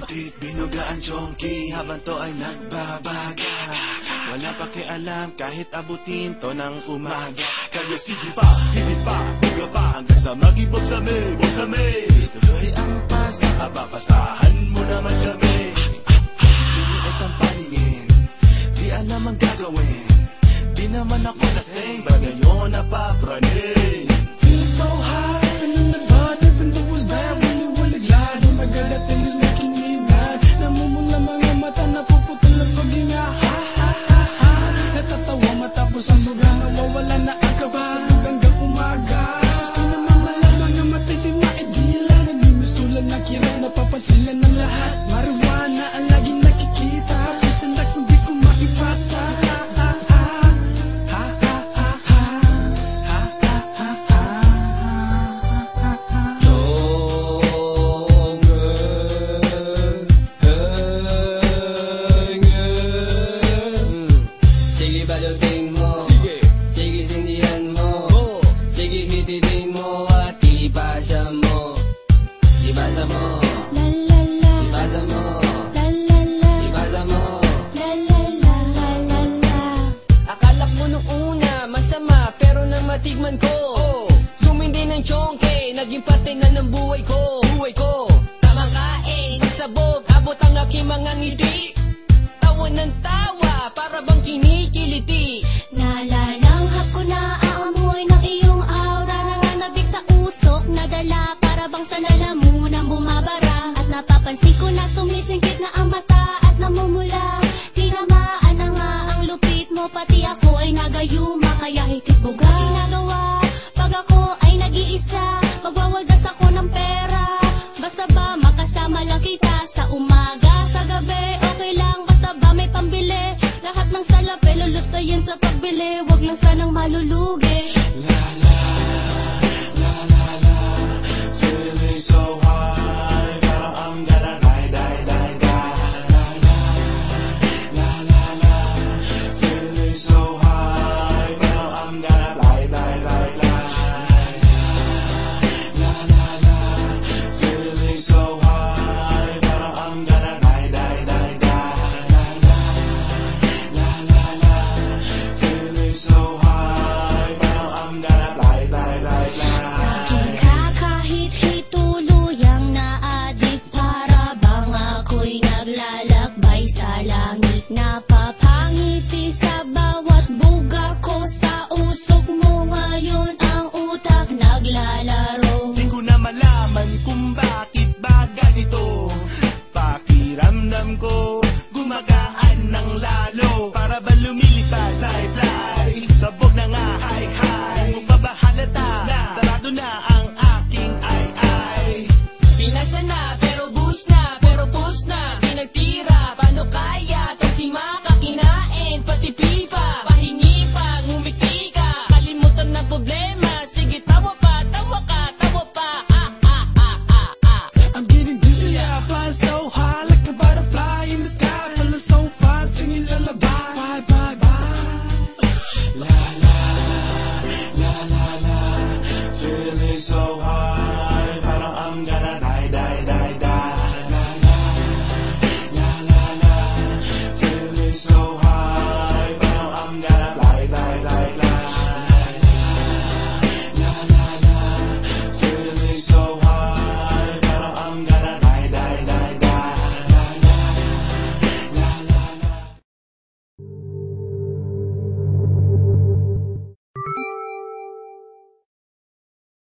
Itit, binuga ang chonky habang to ay nagbabaga. Wala pakialam kahit abutin to ng umaga. Kaya sige pa, higit pa, buga pa hanggang sa mag-ibog sa me, bogsame. Tuloy ang pasa, abapasahan mo naman kami. Pinuot ang paningin, di alam ang gagawin. Di naman ako lasing, bagay nyo napapraning. Feel so high, feeling the vibe, even though it's bad. When you wanna glide, oh my god, that thing is making me mad. Namumula mga mata, napuputol na paghinga. Ha ha ha ha, natatawa matapos ang lugar. Nawawala na ang kaba, hanggang umaga. Gusto naman malaman na matindi maidila. Nagmimistulan na kirang napapansilan ng lahat. Marijuana ang laging nakikita, passion na kung di ko maipasa. Balutin mo, sige sindihan mo, sige hititin mo at ipasa mo, ipasa mo, ipasa mo, ipasa mo. Akala mo nung una masama pero nang matigman ko, sumindi ng chonke, naging parte na ng buhay ko. Tamang kain, sabog, abot ang aking mga ngiti. Tawa ng tawa, para bang kinikiliti. Nalalanghap ko na aamoy ng iyong aura. Nananabik sa usok na dala, para bang sa lalamunan bumabara. At napapansin ko na sumisingkit na ang mata at namumula. Tinamaan na nga ang lupit mo, pati ako ay nagayuma. Kaya hitit buga ginagawa pag ako ay nag-iisa. Magwawagas ako ng pera, basta ba makasama lang kita. Sa umaga, sa gabi, okay lang, basta ba may pambili. Lahat ng salapi lulustayin sa pagbili, wag lang sanang malulugi.